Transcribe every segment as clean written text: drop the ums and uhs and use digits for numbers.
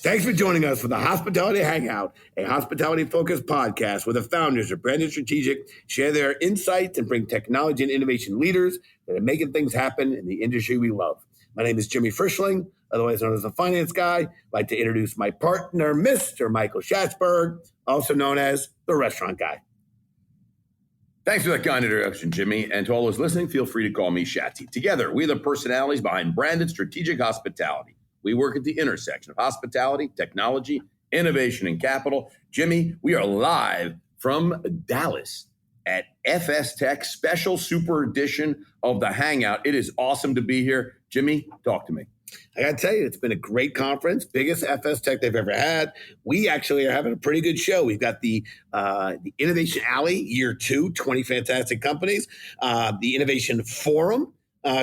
Thanks for joining us for the Hospitality Hangout, a hospitality-focused podcast where the founders of Branded Strategic share their insights and bring technology and innovation leaders that are making things happen in the industry we love. My name is Jimmy Frischling, otherwise known as the Finance Guy. I'd like to introduce my partner, Mr. Michael Schatzberg, also known as the Restaurant Guy. Thanks for that kind introduction, Jimmy. And to all those listening, feel free to call me Shatzy. Together, we're the personalities behind Branded Strategic Hospitality. We work at the intersection of hospitality, technology, innovation, and capital. Jimmy, we are live from Dallas at FSTEC special super edition of the Hangout. It is awesome to be here. Jimmy, talk to me. I got to tell you, it's been a great conference, biggest FSTEC they've ever had. We actually are having a pretty good show. We've got the Innovation Alley, year 2, 20 fantastic companies. The Innovation Forum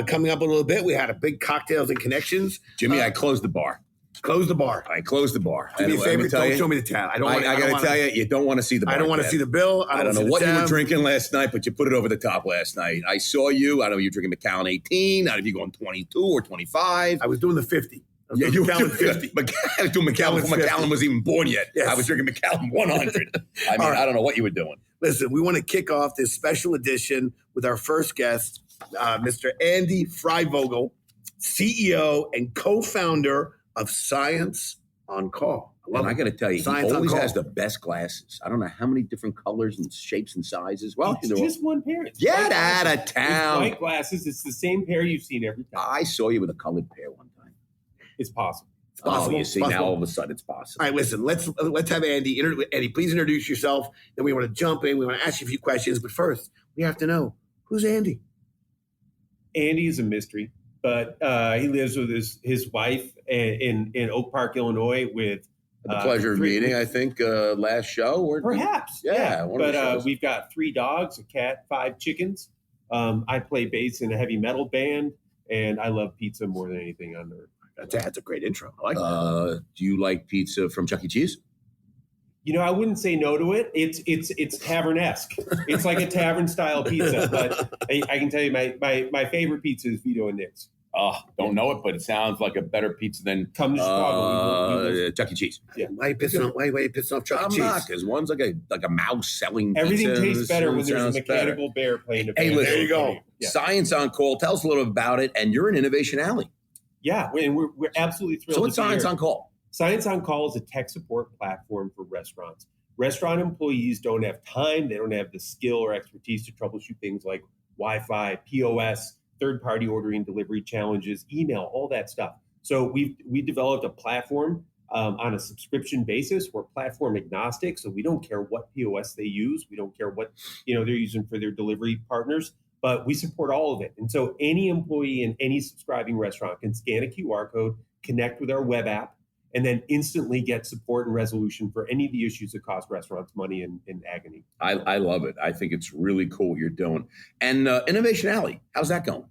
coming up a little bit. We had a big cocktails and connections. Jimmy, I closed the bar. Close the bar. I closed the bar. Do me a favor, don't show me the tab. I got to tell you, you don't want to see the bar. I don't want to see the bill. I don't know what you were drinking last night, but you put it over the top last night. I saw you. I don't know, you were drinking Macallan 18. I don't know if you're going 22 or 25. I was doing the 50. Yeah, you were doing 50. I was doing Macallan before Macallan was even born yet. Yes. I was drinking Macallan 100. I mean, right. I don't know what you were doing. Listen, we want to kick off this special edition with our first guest, Mr. Andy Freivogel, CEO and co-founder of Science on Call. I got to tell you, he always has the best glasses. I don't know how many different colors and shapes and sizes. Well, it's just one pair. It's get out of town. It's white glasses. It's the same pair you've seen every time. I saw you with a colored pair one time. It's possible. It's possible. Oh, you see, now all of a sudden it's possible. All right, listen, let's have Andy. Andy, please introduce yourself. Then we want to jump in. We want to ask you a few questions. But first, we have to know, who's Andy? Andy is a mystery, but he lives with his wife in Oak Park, Illinois with the pleasure of meeting, I think, last show. Or perhaps. Yeah. But we've got 3 dogs, a cat, 5 chickens. I play bass in a heavy metal band, and I love pizza more than anything on earth. That's a great intro. I like that. Do you like pizza from Chuck E. Cheese? You know, I wouldn't say no to it. It's tavern-esque. It's like a tavern-style pizza. But I can tell you my favorite pizza is Vito and Nick's. Don't know it, but it sounds like a better pizza than come to Chicago. Chuck E. Cheese. Yeah. Why are you pissing off Chuck E. Cheese? I'm not, because one's like a mouse selling everything pizza. Tastes better when there's a mechanical bear playing a band. Hey, listen, there you go. Yeah. Science on Call. Tell us a little about it. And you're in Innovation Alley. Yeah, and we're absolutely thrilled. So what's Science on Call? Science on Call is a tech support platform for restaurants. Restaurant employees don't have time. They don't have the skill or expertise to troubleshoot things like Wi-Fi, POS, third-party ordering, delivery challenges, email, all that stuff. So we developed a platform on a subscription basis. We're platform agnostic, so we don't care what POS they use. We don't care what they're using for their delivery partners, but we support all of it. And so any employee in any subscribing restaurant can scan a QR code, connect with our web app, and then instantly get support and resolution for any of the issues that cost restaurants money and agony. I love it. I think it's really cool what you're doing. And Innovation Alley, how's that going?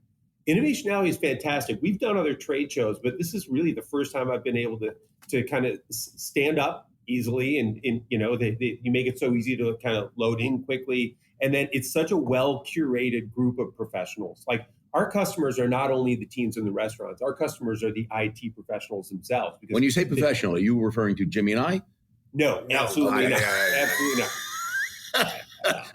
Innovation Alley is fantastic. We've done other trade shows, but this is really the first time I've been able to kind of stand up easily. And you make it so easy to kind of load in quickly. And then it's such a well-curated group of professionals. Like, our customers are not only the teams in the restaurants, our customers are the IT professionals themselves. When you say professional, are you referring to Jimmy and I? No, absolutely not. Absolutely not.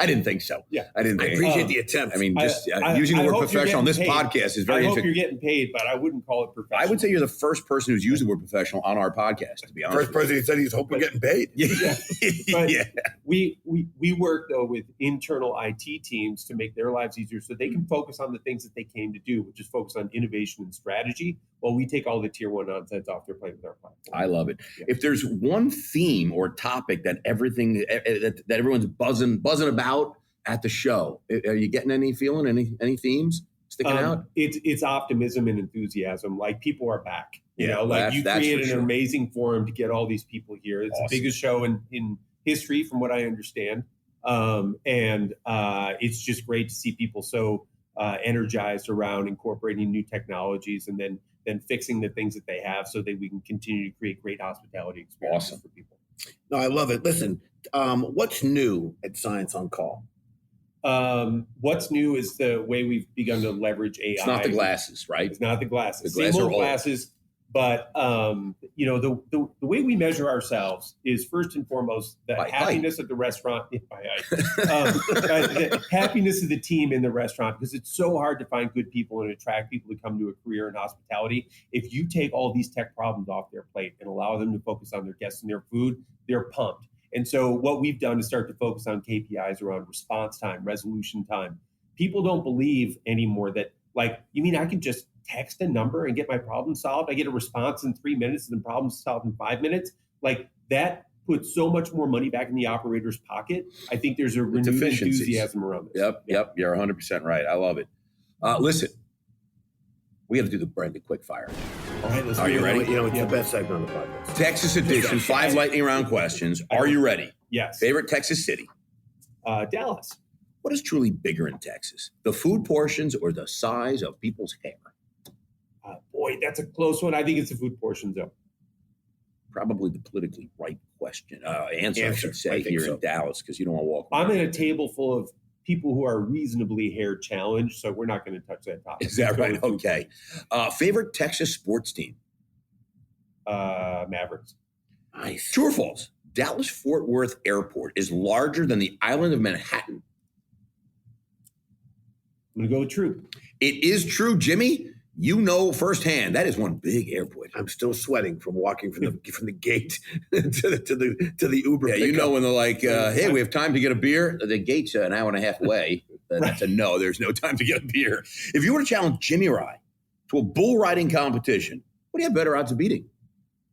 I didn't think so. Yeah, I didn't. I appreciate the attempt. I mean, just using the word professional on this podcast is very. I hope you're getting paid, but I wouldn't call it professional. I would say you're the first person who's used the word professional on our podcast. To be honest, first person who said he's hoping getting paid. Yeah, but we work though with internal IT teams to make their lives easier, so they can focus on the things that they came to do, which is focus on innovation and strategy, while we take all the tier 1 nonsense off their plate with our platform. I love it. Yeah. If there's one theme or topic that everyone's buzzing about at the show, are you getting any any themes sticking out? It's optimism and enthusiasm. Like, people are back. You created an amazing forum to get all these people here. It's awesome. The biggest show in history, from what I understand. And it's just great to see people so energized around incorporating new technologies and then fixing the things that they have so that we can continue to create great hospitality experiences for people. No, I love it. Listen, what's new at Science on Call? What's new is the way we've begun to leverage AI. It's not the glasses, right? It's not the glasses. The glasses Same are old old. glasses. But the way we measure ourselves is first and foremost the happiness of the restaurant. The happiness of the team in the restaurant, because it's so hard to find good people and attract people to come to a career in hospitality. If you take all these tech problems off their plate and allow them to focus on their guests and their food, they're pumped. And so what we've done is start to focus on KPIs around response time, resolution time. People don't believe anymore that, like, you mean I can just text a number and get my problem solved? I get a response in 3 minutes and the problem solved in 5 minutes? Like, that puts so much more money back in the operator's pocket. I think there's a renewed enthusiasm around this. Yep. You're 100% right. I love it. Listen, we got to do the branded quick fire. All right, let's Are you ready? It's the best segment on the podcast. Texas edition, 5 lightning round questions. Are you ready? Yes. Favorite Texas city? Dallas. What is truly bigger in Texas? The food portions or the size of people's hair? Boy, that's a close one. I think it's the food portions, though. Probably the politically right answer, I should say, here in Dallas, because you don't want to walk. I'm in a table full of people who are reasonably hair challenged, so we're not going to touch that topic. Is that right? Okay. Favorite Texas sports team? Mavericks. Nice. True or false? Dallas-Fort Worth Airport is larger than the island of Manhattan. I'm going to go with true. It is true, Jimmy. You know firsthand that is one big airport. I'm still sweating from walking from the gate to the Uber. Yeah, you know when they're like, "Hey, we have time to get a beer." The gate's an hour and a half away. That's a no. There's no time to get a beer. If you were to challenge Jimmy Rye to a bull riding competition, what do you have better odds of beating?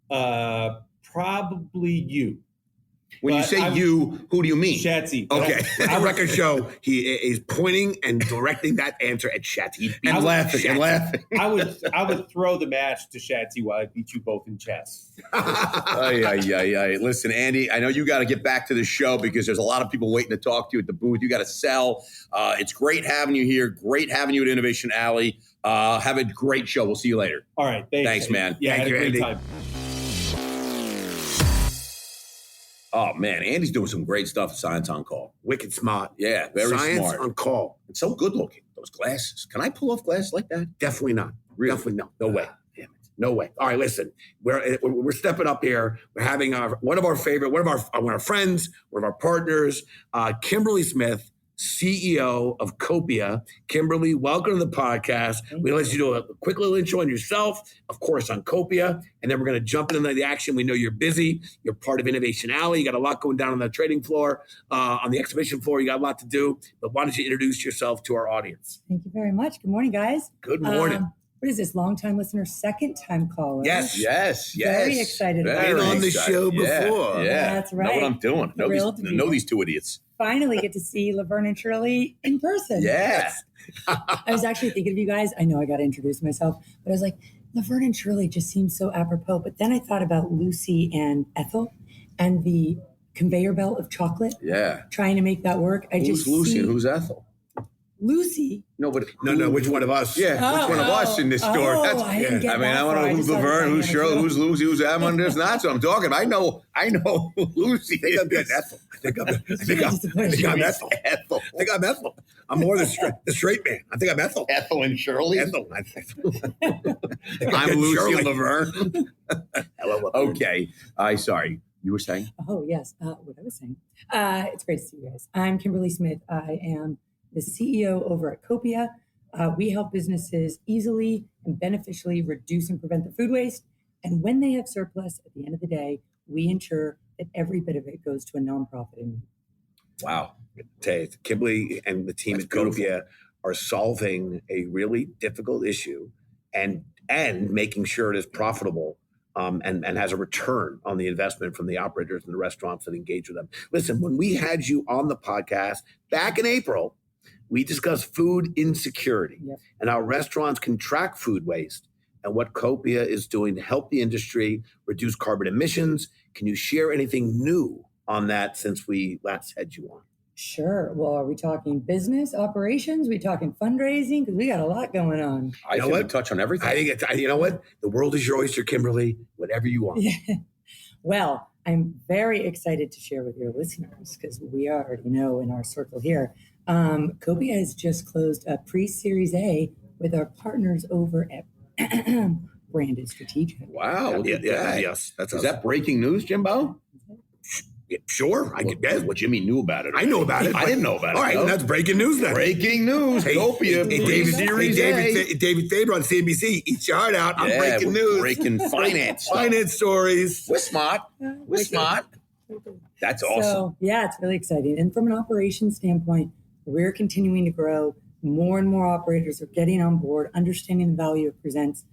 Probably you. When you say you, who do you mean? Shatsy. Okay. Let the record show he is pointing and directing that answer at Shatsy. And laughing. I would throw the match to Shatsy while I beat you both in chess. Listen, Andy, I know you got to get back to the show because there's a lot of people waiting to talk to you at the booth. You got to sell. It's great having you here. Great having you at Innovation Alley. Have a great show. We'll see you later. All right. Thanks, man. Yeah, Thank you, had a great Andy. time. Oh, man, Andy's doing some great stuff at Science on Call. Wicked smart. Yeah, very Science smart. on call. And so good looking. Those glasses. Can I pull off glasses like that? Definitely not. Really? Definitely no. No way. Damn it. No way. All right, listen. We're stepping up here. We're having one of our friends, one of our partners, Kimberly Smith, CEO of Copia. Kimberly, welcome to the podcast. We're going to let you do a quick little intro on yourself, of course, on Copia, and then we're going to jump into the action. We know you're busy. You're part of Innovation Alley. You got a lot going down on the trading floor, on the exhibition floor. You got a lot to do. But why don't you introduce yourself to our audience? Thank you very much. Good morning, guys. Good morning. What is this? Long-time listener, second-time caller. Yes. Very excited about Been it. on the show before. Yeah. That's right. Know what I'm doing. Thrilled to be Know here. these two idiots. Finally get to see Laverne and Shirley in person. Yeah. I was actually thinking of you guys. I know I got to introduce myself, but I was like, Laverne and Shirley just seems so apropos. But then I thought about Lucy and Ethel and the conveyor belt of chocolate. Yeah. Trying to make that work. Who's Lucy and who's Ethel? Lucy. No, but No, which one of us? Yeah, which one of us in this story? That's, I didn't get I mean, that I want to far. know who's just thought Laverne, it who's was Shirley, like, who's Lucy, who's Emma. That's not what I'm talking about. I know who Lucy I think I'm is. Ethel. I think I'm Ethel. I think I'm Ethel. I'm more the straight man. I think I'm Ethel. Ethel and Shirley. Ethel. I'm Lucy Shirley. and Laverne. Hello. Okay. Sorry. You were saying? Oh, yes. What I was saying. It's great to see you guys. I'm Kimberly Smith. I am the CEO over at Copia. We help businesses easily and beneficially reduce and prevent the food waste. And when they have surplus, at the end of the day, we ensure that every bit of it goes to a nonprofit in need. Wow. Kimberly and the team at Copia are solving a really difficult issue and making sure it is profitable and has a return on the investment from the operators and the restaurants that engage with them. Listen, when we had you on the podcast back in April, we discussed food insecurity and how restaurants can track food waste and what Copia is doing to help the industry reduce carbon emissions. Can you share anything new on that since we last had you on? Sure. Well, are we talking business operations? We talking fundraising? Because we got a lot going on. I think we touch on everything. I think you know what? The world is your oyster, Kimberly. Whatever you want. Yeah. Well, I'm very excited to share with your listeners because we already know in our circle here, Copia has just closed a pre-Series A with our partners over at branded strategic. Wow. Look at that. Yes. Is that breaking news, Jimbo? Yeah, sure. I could guess. What Jimmy knew about it. I know about it. I didn't know about it. All right, that's breaking news then. Breaking news. Copia. David Faber on CNBC. Eat your heart out. I'm breaking news. Breaking finance. Finance stories. We're smart. We're smart. That's awesome. So, yeah, it's really exciting. And from an operations standpoint, we're continuing to grow. More and more operators are getting on board, understanding the value it presents.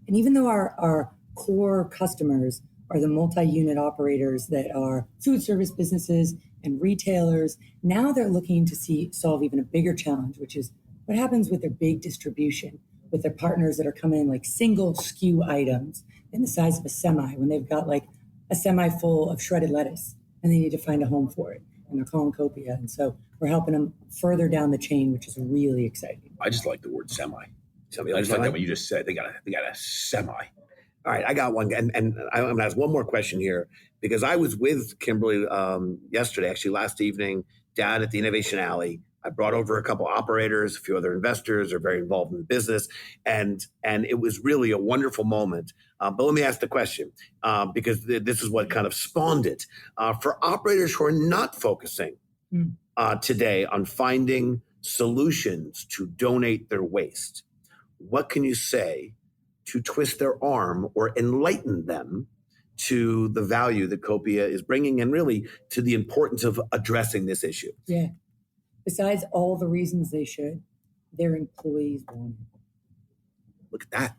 And even though our core customers are the multi-unit operators that are food service businesses and retailers, now they're looking to solve even a bigger challenge, which is what happens with their big distribution, with their partners that are coming in like single SKU items in the size of a semi, when they've got like a semi full of shredded lettuce and they need to find a home for it. And they're calling Copia. And so we're helping them further down the chain, which is really exciting. I just like the word semi. I just like that what you just said. They got a semi. All right, I got one. And I'm going to ask one more question here, because I was with Kimberly yesterday, actually last evening, down at the Innovation Alley. I brought over a couple operators, a few other investors are very involved in the business. And it was really a wonderful moment. But let me ask the question, because this is what kind of spawned it. For operators who are not focusing today on finding solutions to donate their waste, what can you say to twist their arm or enlighten them to the value that Copia is bringing and really to the importance of addressing this issue? Yeah. Besides all the reasons they should, their employees want it. Look at that.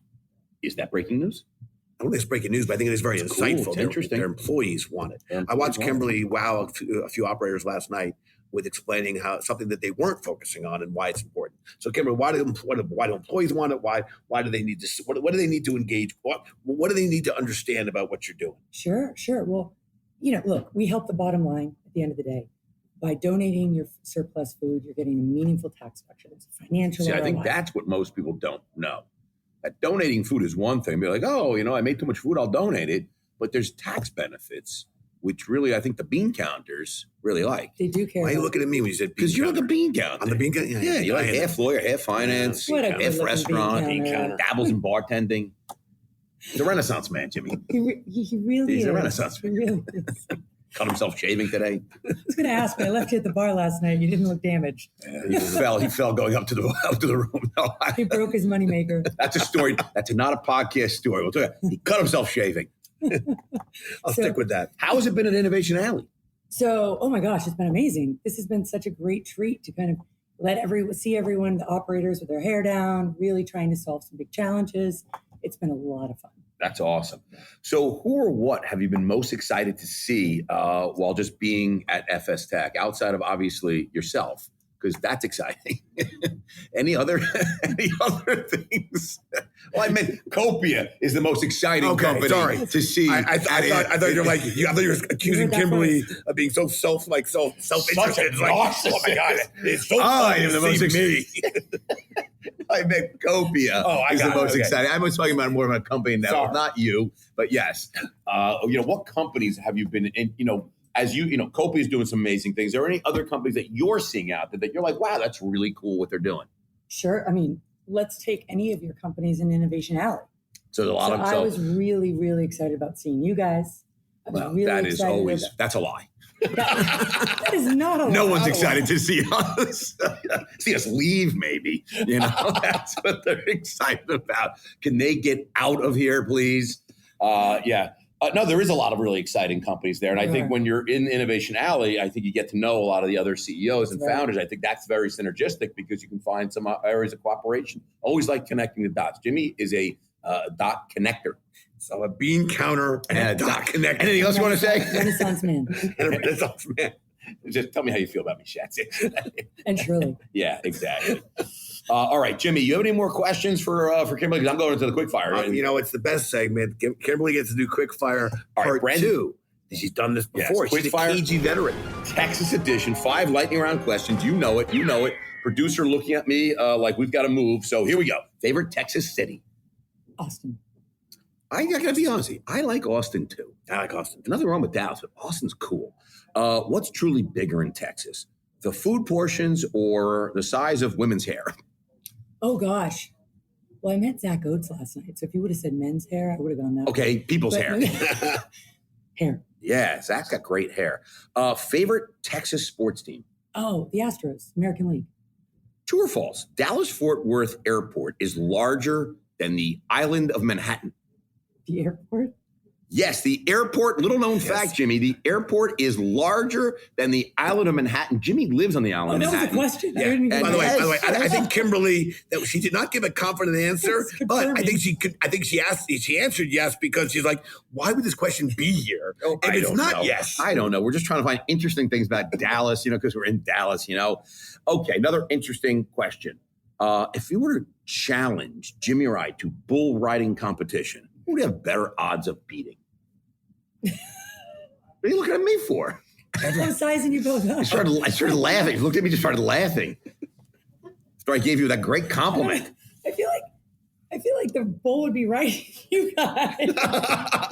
Is that breaking news? I don't think it's breaking news, but I think it is very insightful. Cool. It's interesting. Their employees want it. I watched Kimberly wow a few operators last night with explaining how something that they weren't focusing on and why it's important. So, Kimberly, why do employees want it? Why do they need to? What do they need to engage? What do they need to understand about what you're doing? Sure. Well, look, we help the bottom line at the end of the day. By donating your surplus food, you're getting a meaningful tax deduction. It's a financial. See, ROI. I think that's what most people don't know. That donating food is one thing. Be like, I made too much food, I'll donate it. But there's tax benefits, which really I think the bean counters really like. They do care. Why are you looking at me when you said bean counter? Because you're the bean counter. I'm the bean counter? Yeah, you like half lawyer, half finance, half restaurant, dabbles in bartending. He's a Renaissance man, Jimmy. He really is. He's a Renaissance man. He really is. Cut himself shaving today. I was going to ask, but I left you at the bar last night. You didn't look damaged. He fell going up to the room. No, he broke his moneymaker. That's a story. That's not a podcast story. We'll tell you. He cut himself shaving. I'll stick with that. How has it been at Innovation Alley? So, oh my gosh, it's been amazing. This has been such a great treat to kind of see everyone, the operators with their hair down, really trying to solve some big challenges. It's been a lot of fun. That's awesome. So who or what have you been most excited to see while just being at FSTEC, outside of obviously yourself? Because that's exciting. Any other things? Well, I meant Copia is the most exciting company to see. I thought you were accusing Kimberly of being so self-interested. Such a narcissist. Oh my God, it's so I fun am to the most see me. I meant Copia is the most exciting. I was talking about more of a company now, not you, but yes. What companies have you been in? As Copia is doing some amazing things. Are there any other companies that you're seeing out there that you're like, wow, that's really cool what they're doing? Sure. I mean, let's take any of your companies in Innovation Alley. So there's a lot of I was really, really excited about seeing you guys. That's a lie. That is not a lie. No one's excited to see us. See us leave, maybe. That's what they're excited about. Can they get out of here, please? Yeah. No, there is a lot of really exciting companies there. And I think when you're in Innovation Alley, I think you get to know a lot of the other CEOs and founders. I think that's very synergistic because you can find some areas of cooperation. Always like connecting the dots. Jimmy is a dot connector. So a bean counter and a dot connector. Anything else you want to say? Renaissance man. And a Renaissance man. Just tell me how you feel about me, Schatz. And Shirley. Yeah, exactly. All right, Jimmy, you have any more questions for Kimberly? Because I'm going into the quickfire. It's the best segment. Kimberly gets to do quickfire part 2. She's done this before. Yes, she's a KG veteran. Texas edition, 5 lightning round questions. You know it. Producer looking at me like we've got to move. So here we go. Favorite Texas city? Austin. I got to be honest. I like Austin too. I like Austin. Nothing wrong with Dallas, but Austin's cool. What's truly bigger in Texas? The food portions or the size of women's hair? Oh, gosh. Well, I met Zach Oates last night, so if you would have said men's hair, I would have gone that way. Okay, people's But- hair. Hair. Yeah, Zach's got great hair. Favorite Texas sports team? Oh, the Astros, American League. True or false? Dallas-Fort Worth Airport is larger than the island of Manhattan. The airport? Yes, the airport, little known fact, Jimmy, the airport is larger than the island of Manhattan. Jimmy lives on the island of That was a Manhattan. question. I Yeah. didn't even By the way, Yes. I think Kimberly, that she did not give a confident answer, It's but I confirming. think she answered yes because she's like, why would this question be here? Oh, If I it's don't not know. yes. I don't know. We're just trying to find interesting things about Dallas, because we're in Dallas, Okay, another interesting question. If you were to challenge Jimmy or I to bull riding competition, who would have better odds of beating? What are you looking at me for? I'm sizing you both up. I started laughing. He looked at me, just started laughing. So I gave you that great compliment. I feel like the bull would be right. You guys.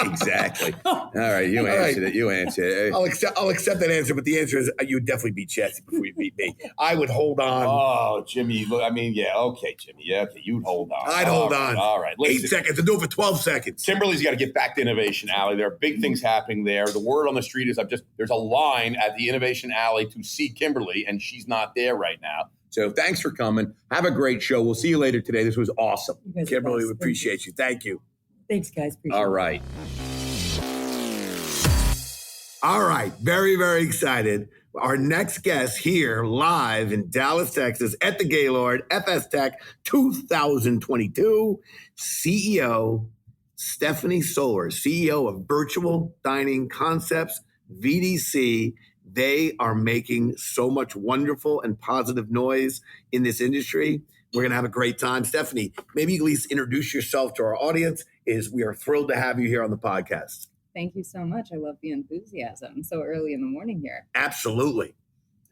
Exactly. All right, you answered it. You answered it. I'll accept that answer, but the answer is you would definitely beat Chelsea before you beat me. I would hold on. Oh, Jimmy. Look, okay, Jimmy. Yeah, okay, you'd hold on. I'd hold on. All right. 8 seconds. I'll do it for 12 seconds. Kimberly's got to get back to Innovation Alley. There are big things happening there. The word on the street is there's a line at the Innovation Alley to see Kimberly, and she's not there right now. So thanks for coming. Have a great show. We'll see you later today. This was awesome. You guys are Kimberly, best. we appreciate you. Thank you. Thanks, guys. Appreciate All it. right. All right. Very, very excited. Our next guest here live in Dallas, Texas at the Gaylord FSTEC 2022, CEO Stephanie Soler, CEO of Virtual Dining Concepts, VDC. They are making so much wonderful and positive noise in this industry. We're going to have a great time. Stephanie, maybe at least introduce yourself to our audience. We are thrilled to have you here on the podcast. Thank you so much. I love the enthusiasm so early in the morning here. Absolutely.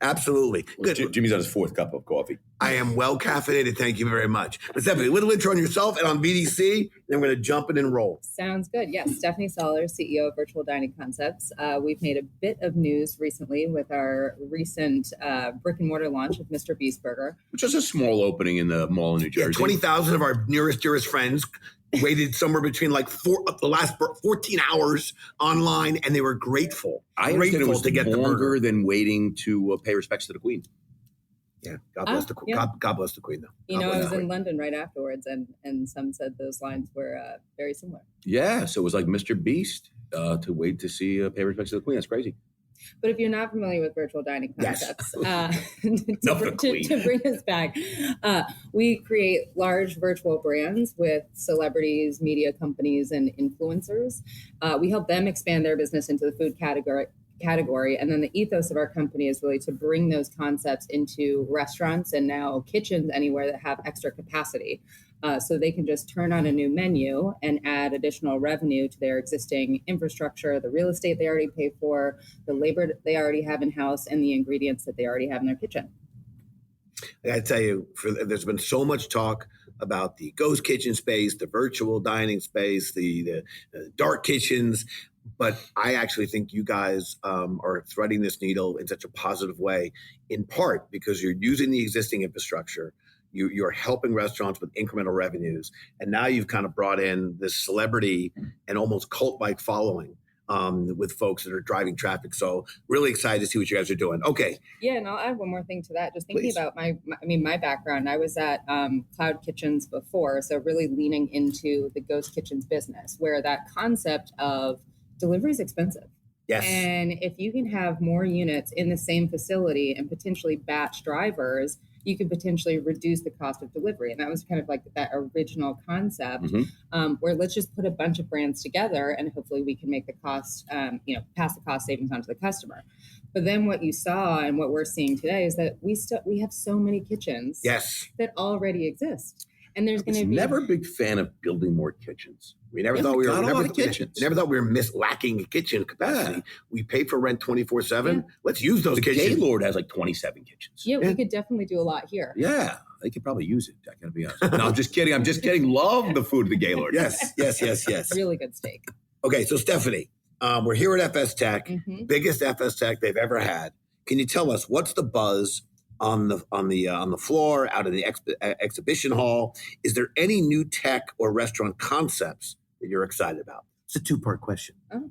Absolutely. Good. Jimmy's on his fourth cup of coffee. I am well caffeinated. Thank you very much. But Stephanie, a little intro on yourself and on VDC, then we're going to jump in and roll. Sounds good. Yes, Stephanie Soler, CEO of Virtual Dining Concepts. We've made a bit of news recently with our recent brick-and-mortar launch of MrBeast Burger. Which is a small opening in the mall in New Yeah, Jersey. 20,000 of our nearest, dearest friends waited somewhere between the last 14 hours online, and they were grateful. I understand it was to get the longer burger. than waiting to pay respects to the Queen. Yeah, God bless the Queen. yeah. God bless the Queen, though. You God know, bless I was the in Queen. London right afterwards, and some said those lines were very similar. Yeah, so it was like Mr. Beast to wait to see pay respects to the Queen. That's crazy. But if you're not familiar with Virtual Dining Yes. Concepts, Not the Queen. to bring us back, we create large virtual brands with celebrities, media companies, and influencers. We help them expand their business into the food category. And then the ethos of our company is really to bring those concepts into restaurants and now kitchens anywhere that have extra capacity. So they can just turn on a new menu and add additional revenue to their existing infrastructure, the real estate they already pay for, the labor that they already have in-house, and the ingredients that they already have in their kitchen. I got to tell you, there's been so much talk about the ghost kitchen space, the virtual dining space, the dark kitchens. But I actually think you guys are threading this needle in such a positive way, in part because you're using the existing infrastructure. You're helping restaurants with incremental revenues. And now you've kind of brought in this celebrity and almost cult-like following with folks that are driving traffic. So really excited to see what you guys are doing. Okay. Yeah, and I'll add one more thing to that. Just thinking Please. about my background, I was at Cloud Kitchens before, so really leaning into the ghost kitchens business, where that concept of delivery is expensive. Yes. And if you can have more units in the same facility and potentially batch drivers, you could potentially reduce the cost of delivery. And that was kind of like that original concept where let's just put a bunch of brands together and hopefully we can make the cost, pass the cost savings on to the customer. But then what you saw and what we're seeing today is that we have so many kitchens Yes. that already exist. And there's I going was to be never a big fan of building more kitchens. We never Yeah, thought we were got a lot never, of kitchens. never thought we were lacking kitchen capacity. Yeah. We pay for rent 24/7. Yeah. Let's use those The kitchens. Gaylord has like 27 kitchens. Yeah, Yeah. we could definitely do a lot here. Yeah, they could probably use it. I gotta be honest. No, I'm just kidding. I'm just kidding. Love the food of the Gaylord. Yes. Really good steak. Okay, so Stephanie, we're here at FSTEC, Mhm. biggest FSTEC they've ever had. Can you tell us what's the buzz on the floor, out in the exhibition hall? Is there any new tech or restaurant concepts that you're excited about? It's a two-part question. Oh.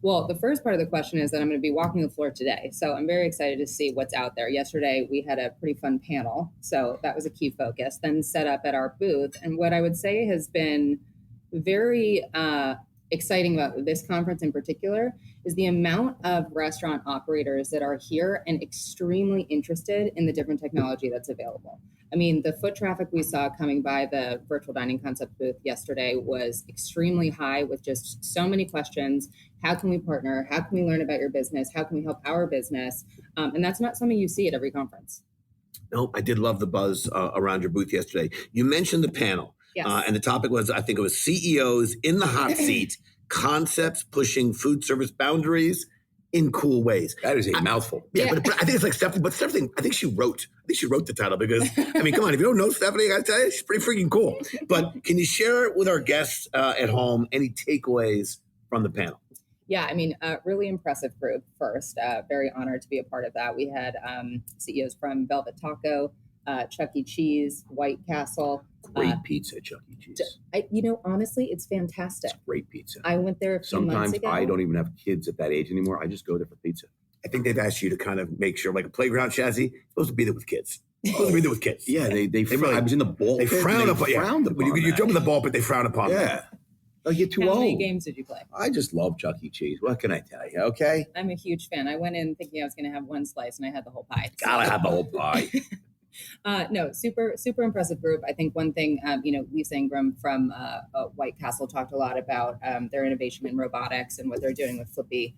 Well, the first part of the question is that I'm going to be walking the floor today. So I'm very excited to see what's out there. Yesterday, we had a pretty fun panel. So that was a key focus, then set up at our booth. And what I would say has been very exciting about this conference in particular is the amount of restaurant operators that are here and extremely interested in the different technology that's available. I mean, the foot traffic we saw coming by the virtual dining concept booth yesterday was extremely high with just so many questions. How can we partner? How can we learn about your business? How can we help our business? And that's not something you see at every conference. No, I did love the buzz around your booth yesterday. You mentioned the panel. Yes. And the topic was, I think it was CEOs in the hot seat, concepts pushing food service boundaries in cool ways. That is a mouthful. Yeah, but I think it's like Stephanie, but Stephanie, I think she wrote the title because, I mean, come on, if you don't know Stephanie, I gotta tell you, she's pretty freaking cool. But can you share with our guests at home any takeaways from the panel? Yeah, I mean, really impressive group first. Very honored to be a part of that. We had CEOs from Velvet Taco, Chuck E. Cheese, White Castle. Great pizza, Chuck E. Cheese. Honestly, it's fantastic. It's great pizza. I went there a few months Sometimes ago. I don't even have kids at that age anymore. I just go there for pizza. I think they've asked you to kind of make sure, like a playground chassis, supposed to be there with kids. Supposed to be there with kids. Yeah, they really, I was in the ball they pit. frown upon. Frowned upon You that. jump in the ball pit, they frown upon. Yeah. Like you're too How old. many games did you play? I just love Chuck E. Cheese. What can I tell you? Okay. I'm a huge fan. I went in thinking I was going to have one slice, and I had the whole pie. Gotta have the whole pie. No, super impressive group. I think one thing, Lisa Ingram from White Castle talked a lot about their innovation in robotics and what they're doing with Flippy.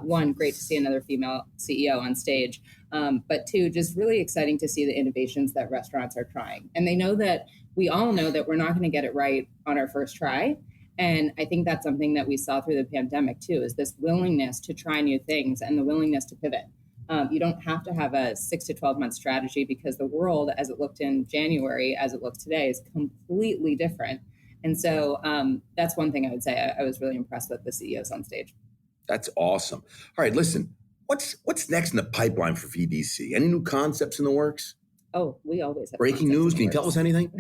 One, great to see another female CEO on stage. But two, just really exciting to see the innovations that restaurants are trying. And they know that we all know that we're not going to get it right on our first try. And I think that's something that we saw through the pandemic too, is this willingness to try new things and the willingness to pivot. You don't have to have a 6 to 12 month strategy because the world, as it looked in January, as it looks today, is completely different. And so that's one thing I would say. I was really impressed with the CEOs on stage. That's awesome. All right, listen. What's next in the pipeline for VDC? Any new concepts in the works? Oh, we always have Breaking news. Can you tell us anything?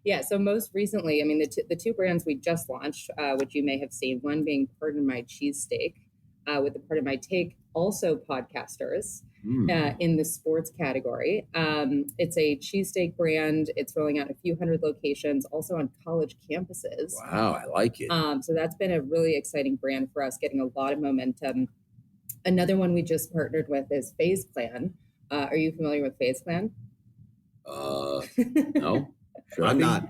Yeah. So most recently, I mean, the two brands we just launched, which you may have seen, one being Pardon My Cheesesteak, with the Pardon My Take, also podcasters in the sports category. It's a cheesesteak brand. It's rolling out in a few hundred locations, also on college campuses. Wow, I like it. So that's been a really exciting brand for us, getting a lot of momentum. Another one we just partnered with is Phase Plan. Are you familiar with Phase Plan? No. Sure, I'm not.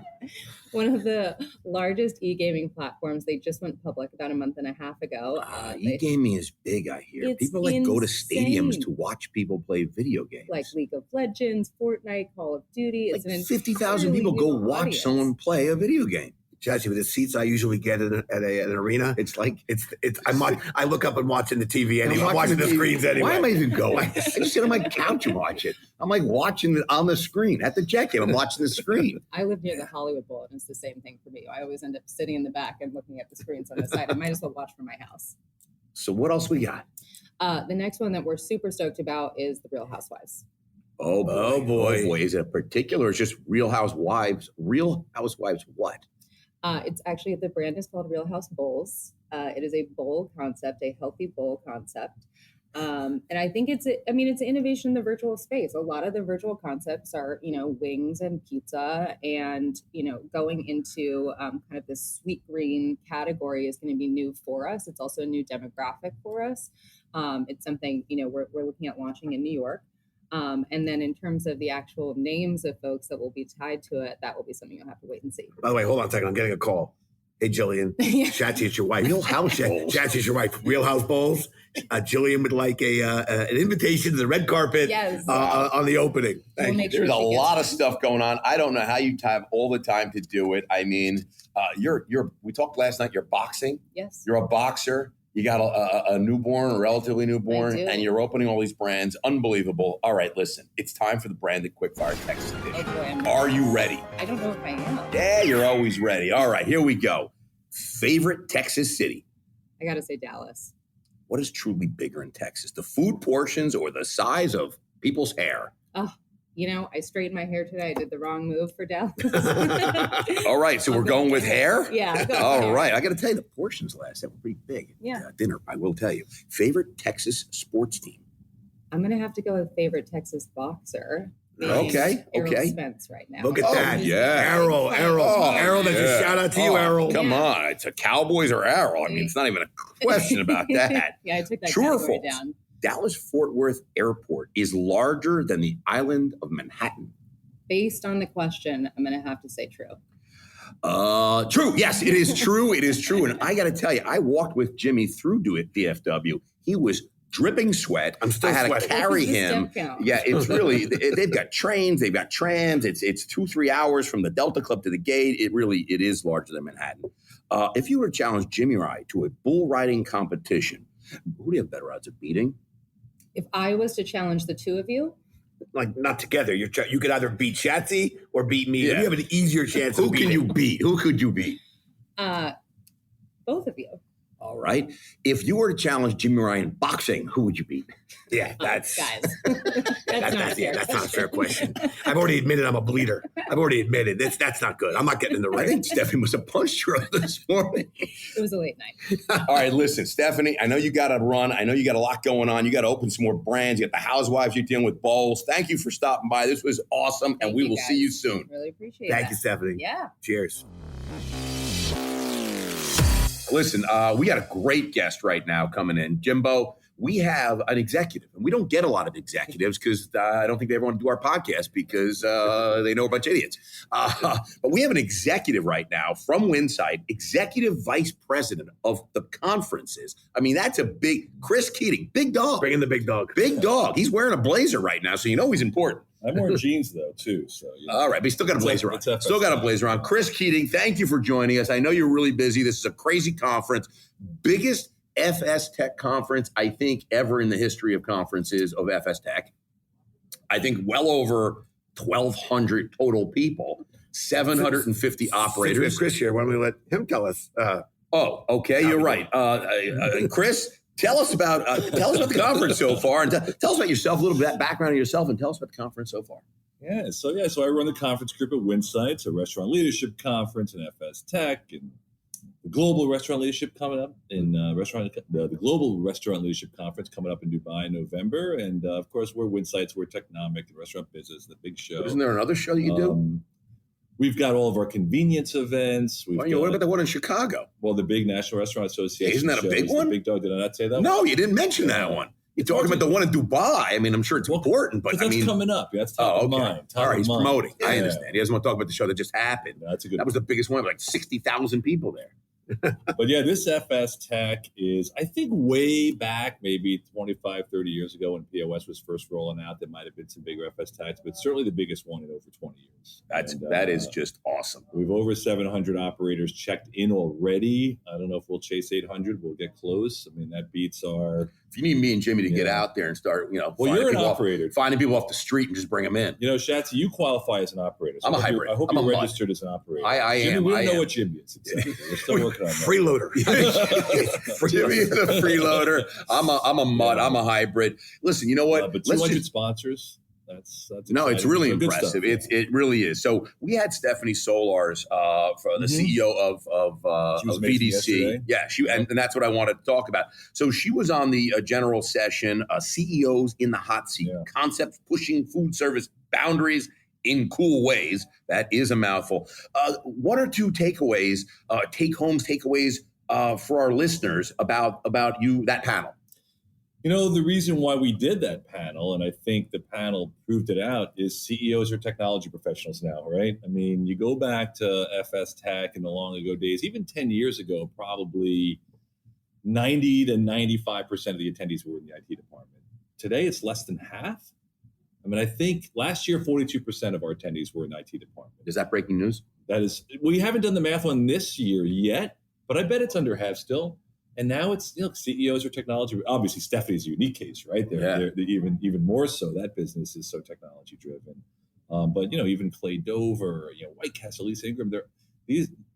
One of the largest e-gaming platforms. They just went public about a month and a half ago. E-gaming is big, I hear. It's People go to stadiums insane. to watch people play video games. Like League of Legends, Fortnite, Call of Duty. Like It's 50,000 people go watch audience. someone play a video game. Jesse, with the seats I usually get at an arena, It's like I look up and watching the TV anyway. I'm watching the screens anyway. Why am I even going? I just sit on my couch and watch it. I'm like watching it on the screen at the Jet game. I'm watching the screen. I live near the Hollywood Bowl, and it's the same thing for me. I always end up sitting in the back and looking at the screens on the side. I might as well watch from my house. So what else we got? The next one that we're super stoked about is the Real Housewives. Oh boy. Oh, boy. Oh boy. Is it a particular? It's just Real Housewives. Real Housewives what? It's actually, the brand is called Real House Bowls. It is a bowl concept, a healthy bowl concept. And I think it's an innovation in the virtual space. A lot of the virtual concepts are, wings and pizza, and, going into kind of this sweet green category is going to be new for us. It's also a new demographic for us. It's something, we're looking at launching in New York. And then in terms of the actual names of folks that will be tied to it, that will be something you'll have to wait and see. By the way, hold on a second. I'm getting a call. Hey, Jillian. Shatsy, it's your wife. Real House Bowls. Shatsy's your wife. Real House Bowls. Jillian would like an invitation to the red carpet Yes. on the opening. We'll Thank make you. sure There's a she gets lot of it. stuff going on. I don't know how you have all the time to do it. I mean, we talked last night, you're boxing. Yes. You're a boxer. You got a newborn, a relatively newborn, I do. and you're opening all these brands. Unbelievable. All right, listen, it's time for the Branded Quickfire Texas Oh Edition. boy, I'm Are you ready? I don't know if I am. Yeah, you're always ready. All right, here we go. Favorite Texas city? I got to say Dallas. What is truly bigger in Texas? The food portions or the size of people's hair. Oh, I straightened my hair today. I did the wrong move for Dallas. All right, so we're going with hair? Yeah. All right. I got to tell you, the portions last night were pretty big at dinner, I will tell you. Favorite Texas sports team? I'm going to have to go with favorite Texas boxer. Okay. Errol Spence right now. Look at that. Yeah. Errol. Oh, That's a shout out to you, Errol. Come on. It's a Cowboys or Errol. I mean, it's not even a question about that. Yeah, I took that True or category false? down. Dallas-Fort Worth Airport is larger than the island of Manhattan. Based on the question, I'm going to have to say true. True. Yes, it is true. It is true. And I got to tell you, I walked with Jimmy through DFW. He was dripping sweat. I'm still I had sweating. to carry him. Yeah, it's really, they've got trains, they've got trams. It's 2-3 hours from the Delta Club to the gate. It is larger than Manhattan. If you were to challenge Jimmy and I to a bull riding competition, who do you have better odds of beating? If I was to challenge the two of you, Like, not together. You could either beat Shatsy or beat me. Yeah. You have an easier chance Who of can beating. you beat? Who could you beat? both of you. All right. If you were to challenge Jimmy Ryan in boxing, who would you beat? Yeah, that's Guys. That's not a fair question. I've already admitted I'm a bleeder. I've already admitted that's not good. I'm not getting in the I ring. think Stephanie must have punched you this morning. It was a late night. All right, listen, Stephanie, I know you got to run. I know you got a lot going on. You got to open some more brands. You got the housewives you're dealing with, bowls. Thank you for stopping by. This was awesome, and Thank we you, will guys. see you soon. Really appreciate Thank that. you, Stephanie. Yeah. Cheers. Listen, we got a great guest right now coming in. Jimbo, we have an executive, and we don't get a lot of executives because I don't think they ever want to do our podcast because they know a bunch of idiots. But we have an executive right now from Winsight, executive vice president of the conferences. I mean, that's a big, Chris Keating, big dog. Bring in the big dog. Big dog. He's wearing a blazer right now, so you know he's important. I'm wearing jeans though too. So All right, but he's still got a blazer on. Still got a blazer on. Chris Keating, thank you for joining us. I know you're really busy. This is a crazy conference. Biggest FSTEC conference, I think, ever in the history of conferences of FSTEC. I think well over 1,200 total people, 750 operators. Since we have Chris here, why don't we let him tell us? Oh, okay, you're right. Chris, tell us about the conference so far, and tell us about yourself, a little bit background on yourself, and tell us about the conference so far. So I run the conference group at Winsight, it's a restaurant leadership conference and FSTEC, and the global restaurant leadership coming up in the global restaurant leadership conference coming up in Dubai in November, and of course we're Winsights, we're Technomic, the restaurant business, the big show. Isn't there another show you do? We've got all of our convenience events. What about the one in Chicago? Well, the big National Restaurant Association. Isn't that a shows, big one? The big dog. Did I not say that? No, you didn't mention that one. You're talking about the one in Dubai. I mean, I'm sure it's important, but that's coming up. That's top of mind. All right, he's promoting. I Yeah. understand. He doesn't want to talk about the show that just happened. That's a good. That was the biggest one, like 60,000 people there. But yeah, this FSTEC is, I think, way back, maybe 25, 30 years ago when POS was first rolling out. There might have been some bigger FSTECs, but certainly the biggest one in over 20 years. That is just awesome. We've over 700 operators checked in already. I don't know if we'll chase 800. We'll get close. I mean, that beats our... If you need me and Jimmy to get out there and start, Well, you're an operator. Finding people off the street and just bring them in. Shatsy, you qualify as an operator. So I'm a hybrid. I hope I'm you're a mud. registered as an operator. I Jimmy, am. We don't I know am. what Jimmy is exactly. We're still working on that. Freeloader. Jimmy is a freeloader. I'm a mud. I'm a hybrid. Listen, you know what? But 200 sponsors. That's no, it's exciting. really Good impressive. stuff. It really is. So we had Stephanie Solars, for the CEO of She was of amazing VDC. yesterday. Yeah, and that's what I wanted to talk about. So she was on the general session, CEOs in the hot seat, concepts pushing food service boundaries in cool ways. That is a mouthful. One or two takeaways, takeaways for our listeners about that panel. The reason why we did that panel, and I think the panel proved it out, is CEOs are technology professionals now, right? I mean, you go back to FSTEC in the long ago days, even 10 years ago, probably 90 to 95% of the attendees were in the IT department. Today, it's less than half. I mean, I think last year, 42% of our attendees were in the IT department. Is that breaking news? That is, we haven't done the math on this year yet, but I bet it's under half still. And now it's CEOs are technology. Obviously, Stephanie's a unique case, right? They're even more so. That business is so technology driven. But even Clay Dover, White Castle, Lisa Ingram,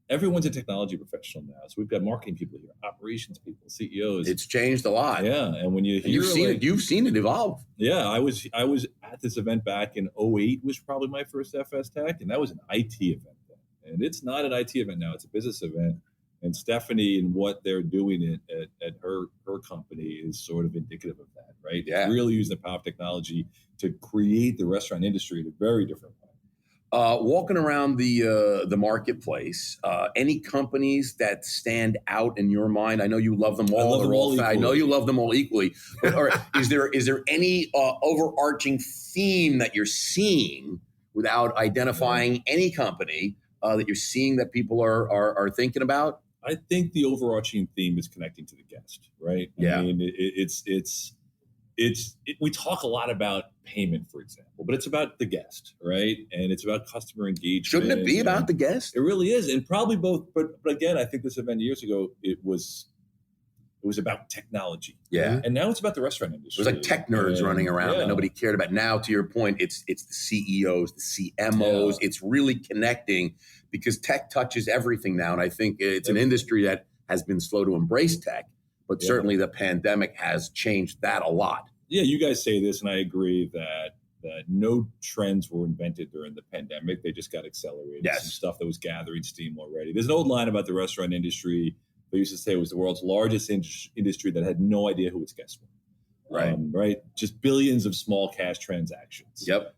everyone's a technology professional now. So we've got marketing people here, operations people, CEOs. It's changed a lot. Yeah, and when you hear, you've seen it evolve. Yeah, I was at this event back in 2008, was probably my first FSTEC, and that was an IT event then. And it's not an IT event now; it's a business event. And Stephanie and what they're doing at her company is sort of indicative of that, right? Yeah. Really using the power of technology to create the restaurant industry in a very different way. Walking around the marketplace, any companies that stand out in your mind? I know you love them all. I love them all I know you love them all equally. But is there any overarching theme that you're seeing without identifying any company that you're seeing that people are thinking about? I think the overarching theme is connecting to the guest, right? Yeah. I mean, we talk a lot about payment, for example, but it's about the guest, right? And it's about customer engagement. Shouldn't it be about the guest? It really is, and probably both. But again, I think this event years ago, it was about technology. Yeah. And now it's about the restaurant industry. It was like tech nerds running around that nobody cared about. Now, to your point, it's the CEOs, the CMOs. Yeah. It's really connecting because tech touches everything now. And I think it's an industry that has been slow to embrace tech, but certainly the pandemic has changed that a lot. Yeah, you guys say this, and I agree that no trends were invented during the pandemic. They just got accelerated. Yes. Some stuff that was gathering steam already. There's an old line about the restaurant industry. They used to say it was the world's largest industry that had no idea who its guests were. Right. Right. Just billions of small cash transactions. Yep.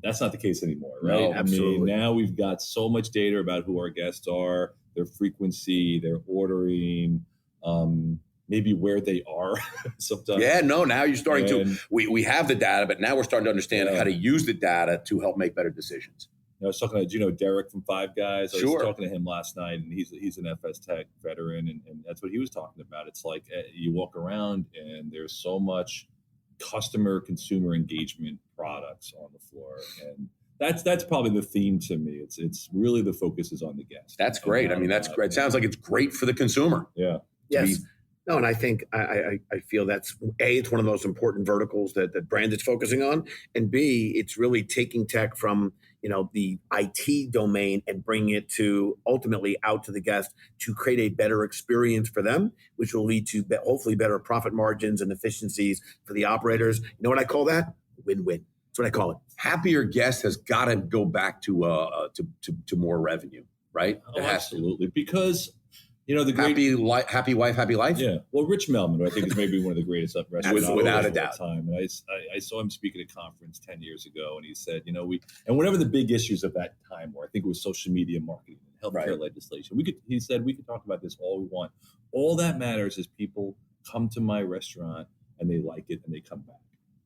That's not the case anymore, right? No, absolutely. I mean, now we've got so much data about who our guests are, their frequency, their ordering, maybe where they are sometimes. Yeah, no, now you're starting to, we have the data, but now we're starting to understand how to use the data to help make better decisions. I was talking to, Derek from Five Guys. I Sure. was talking to him last night, and he's an FSTEC veteran, and that's what he was talking about. It's like you walk around, and there's so much consumer engagement products on the floor, and that's probably the theme to me. It's really the focus is on the guest. That's great. I mean, that's great. It sounds like it's great for the consumer. Yeah. Yes. No, and I think I feel that's A, it's one of the most important verticals that brand is focusing on, and B, it's really taking tech from the IT domain and bringing it to ultimately out to the guest to create a better experience for them, which will lead to hopefully better profit margins and efficiencies for the operators. You know what I call that? Win-win. That's what I call it. Happier guest has got to go back to more revenue, right? Oh, absolutely, because. The great happy wife, happy life. Yeah. Well, Rich Melman, who I think is maybe one of the greatest restaurants without a doubt. Time. And I saw him speak at a conference 10 years ago, and he said, and whatever the big issues of that time were, I think it was social media marketing and healthcare legislation. He said we could talk about this all we want. All that matters is people come to my restaurant and they like it and they come back.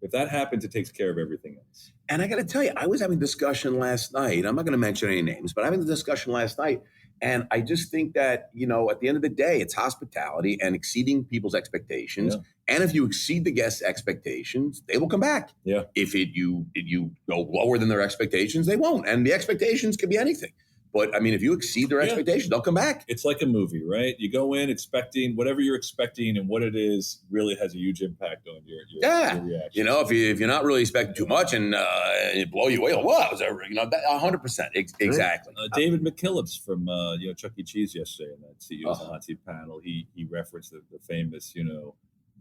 If that happens, it takes care of everything else. And I got to tell you, I was having a discussion last night. I'm not going to mention any names, but having a discussion last night. And I just think that, at the end of the day, it's hospitality and exceeding people's expectations. Yeah. And if you exceed the guests' expectations, they will come back. Yeah. If you go lower than their expectations, they won't. And the expectations could be anything. But I mean, if you exceed their expectations, they'll come back. It's like a movie, right? You go in expecting whatever you're expecting, and what it is really has a huge impact on your reaction. If you're not really expecting too much and it blow you away, what was that? 100%, exactly. David McKillips from Chuck E. Cheese yesterday in that CEO's Hot Seat panel, he referenced the famous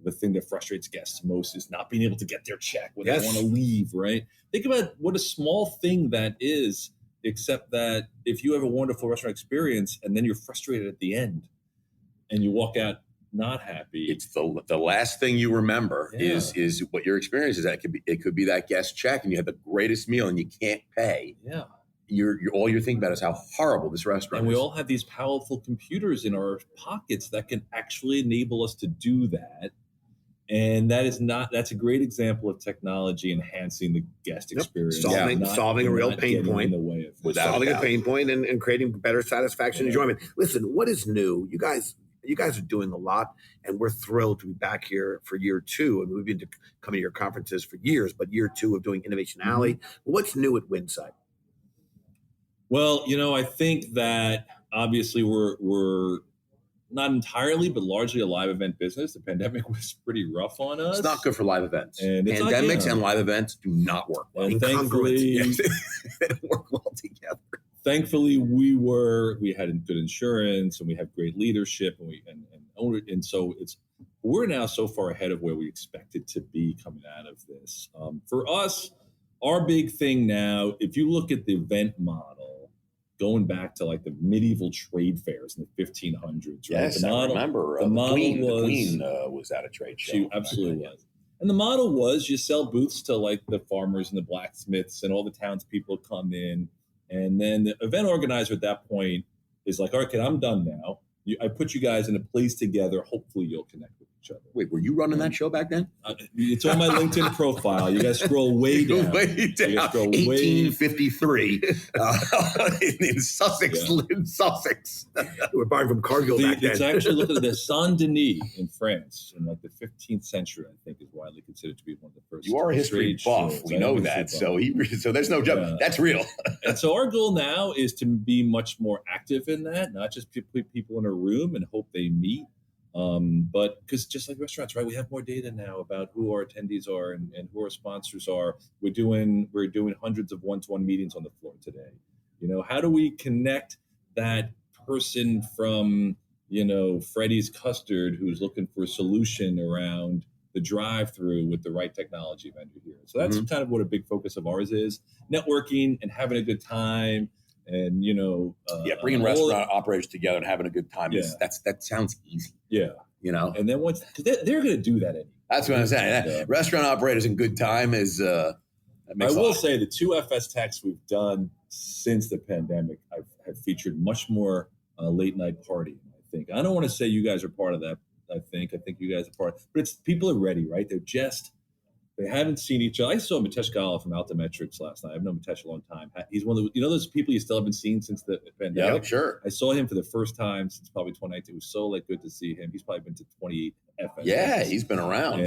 the thing that frustrates guests most is not being able to get their check when they want to leave. Right? Think about what a small thing that is. Except that if you have a wonderful restaurant experience and then you're frustrated at the end and you walk out not happy. It's the last thing you remember is what your experience is. It could be that guest check and you had the greatest meal and you can't pay. Yeah. You're all you're thinking about is how horrible this restaurant is. And we is. all have these powerful computers in our pockets that can actually enable us to do that. And that's a great example of technology enhancing the guest experience. Solving a real pain point. Solving a pain point and creating better satisfaction and enjoyment. Listen, what is new? You guys are doing a lot, and we're thrilled to be back here for year 2. And we've been coming to your conferences for years, but year 2 of doing Innovation Alley. Mm-hmm. What's new at Winside? Well, I think that obviously we're not entirely, but largely a live event business. The pandemic was pretty rough on us. It's not good for live events. And it's Pandemics and live events do not work well. And thankfully, they don't work well together. Thankfully, we had good insurance and we have great leadership and so we're now so far ahead of where we expected to be coming out of this. For us, our big thing now, if you look at the event model, going back to like the medieval trade fairs in the 1500s, right? Yes, I remember. The Queen was at a trade show. She absolutely was. And the model was you sell booths to like the farmers and the blacksmiths and all the townspeople come in. And then the event organizer at that point is like, all right, I'm done now. I put you guys in a place together. Hopefully you'll connect with each other. Wait, were you running that show back then? It's on my LinkedIn profile. You guys scroll way down. Way down. 1853 in Sussex. Yeah. In Sussex. We're buying from Cargill back then. It's actually looked at the Saint Denis in France in like the 15th century, I think, is widely considered to be one of the first. You are a history buff. shows. We know that. So there's no joke. Yeah. That's real. And so our goal now is to be much more active in that, not just put people in a room and hope they meet. But because just like restaurants, right, we have more data now about who our attendees are and who our sponsors are. We're doing hundreds of one-to-one meetings on the floor today. How do we connect that person from, Freddie's Custard who's looking for a solution around the drive-through with the right technology vendor here? So that's kind of what a big focus of ours is: networking and having a good time. And bringing restaurant operators together and having a good time that sounds easy. Yeah, And then once they're going to do that anyway. That's what I'm saying. Restaurant operators in good time is. I will say the 2 FSTECs we've done since the pandemic have featured much more late night partying. I think I don't want to say you guys are part of that. I think you guys are part, but it's people are ready, right? They haven't seen each other. I saw Mitesh Gala from Altimetrics last night. I've known Mitesh a long time. He's one of those people you still haven't seen since the pandemic. Yeah, sure. I saw him for the first time since probably 2019. It was so good to see him. He's probably been to 28 FSTECs. Yeah, he's been around.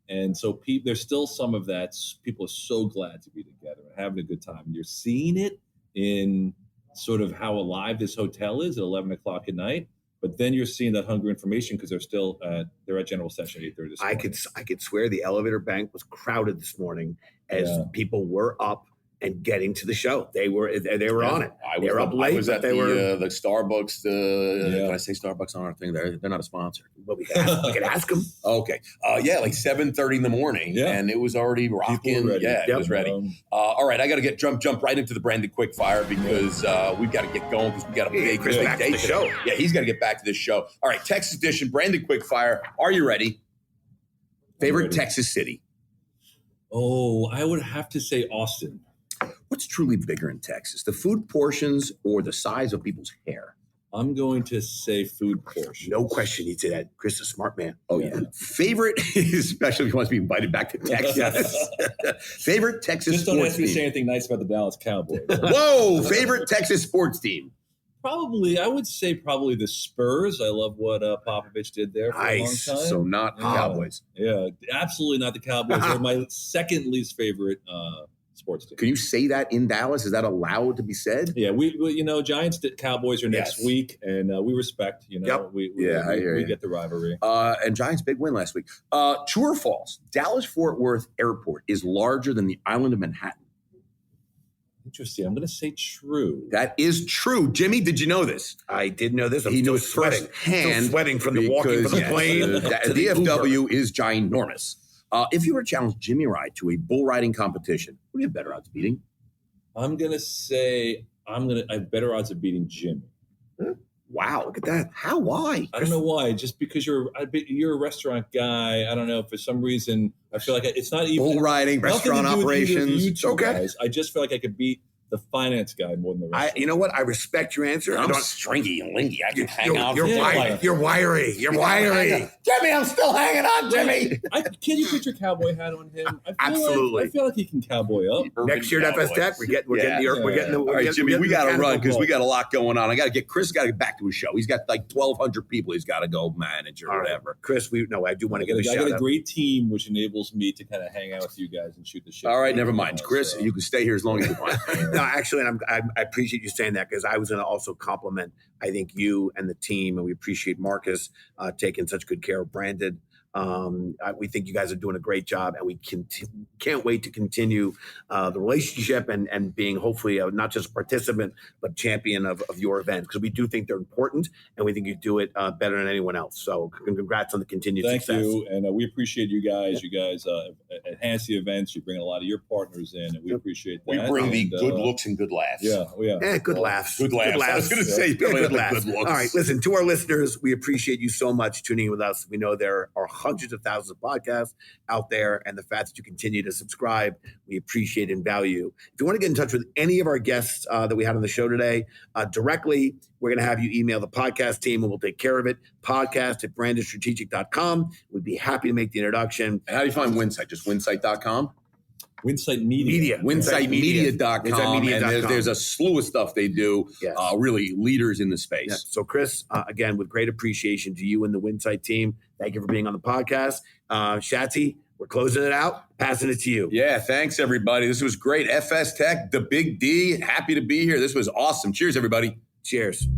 And so there's still some of that. People are so glad to be together and having a good time. And you're seeing it in sort of how alive this hotel is at 11 o'clock at night. But then you're seeing that hunger information because they're still they're at general session 8:30 this morning. I could swear the elevator bank was crowded this morning as people were up and getting to the show. They were on it. They were up late. I was at the Starbucks. Can I say Starbucks on our thing? They're not a sponsor, but we could ask them. Okay, like 7:30 in the morning, and it was already rocking. Yeah, it was ready. All right, I got to jump right into the branded quick fire because we've got to get going because we got a big day to the show. Yeah, he's got to get back to this show. All right, Texas edition branded quick fire. Are you ready? Favorite Texas city? Oh, I would have to say Austin. What's truly bigger in Texas, the food portions or the size of people's hair? I'm going to say food portions. No question he'd say that. Chris is a smart man. Oh, yeah. Favorite, especially if he wants to be invited back to Texas. Favorite Texas Just don't sports ask me to team. say anything nice about the Dallas Cowboys. Whoa, favorite Texas sports team? I would say the Spurs. I love what Popovich did there for a long time. So not the Cowboys. Yeah, absolutely not the Cowboys. They're my second least favorite sports team. Can you say that in Dallas? Is that allowed to be said? Yeah, we Giants Cowboys are next week, and we respect. We get the rivalry. And Giants big win last week. True or false? Dallas Fort Worth Airport is larger than the island of Manhattan. Interesting. I'm going to say true. That is true. Jimmy, did you know this? I did know this. He knows firsthand. Sweating from the walking from the plane. The DFW is ginormous. If you were to challenge Jimmy Ride to a bull riding competition, what do you have better odds of beating? I'm going to say I have better odds of beating Jimmy. Wow, look at that. How? Why? I don't know why. Just because you're a restaurant guy. I don't know. For some reason, I feel like it's not even bull riding, restaurant operations. Guys. I just feel like I could beat the finance guy more than the restaurant. You know what? I respect your answer. I'm stringy and lingy. I can hang out. You're wiry. You're wiry. Jimmy, I'm still hanging on, Jimmy. Can you put your cowboy hat on him? Absolutely. I feel like he can cowboy up. Next year at FSTEC, we're getting the. All right, Jimmy, we got to run because we got a lot going on. Chris got to get back to his show. He's got like 1,200 people he's got to go manage or whatever. Chris, I do want to get a shout out. I got a great team, which enables me to kind of hang out with you guys and shoot the shit. All right, never mind. Chris, you can stay here as long as you want. actually, and I appreciate you saying that, because I was going to also compliment, I think, you and the team, and we appreciate Marcus taking such good care of Brandon. We think you guys are doing a great job, and we can't wait to continue the relationship and being hopefully not just a participant, but champion of your events, because we do think they're important, and we think you do it better than anyone else. So congrats on the continued success. Thank you, and we appreciate you guys. You guys enhance the events. You bring a lot of your partners in, and we appreciate that. We bring the good looks and good laughs. Yeah. Good laughs. Good laughs. I was going to say, good laughs. Good looks. All right, listen, to our listeners, we appreciate you so much tuning in with us. We know there are hundreds of thousands of podcasts out there, and the fact that you continue to subscribe, we appreciate and value. If you want to get in touch with any of our guests that we had on the show today directly, we're going to have you email the podcast team, and we'll take care of it. podcast@brandedstrategic.com. We'd be happy to make the introduction. And how do you find Winsight? Just winsight.com? Winsight Media. Winsightmedia.com. And there's a slew of stuff they do. Yes. Really leaders in the space. Yeah. So, Chris, again, with great appreciation to you and the Winsight team, thank you for being on the podcast. Shatsy, we're closing it out, passing it to you. Yeah, thanks, everybody. This was great. FSTEC, the Big D, happy to be here. This was awesome. Cheers, everybody. Cheers.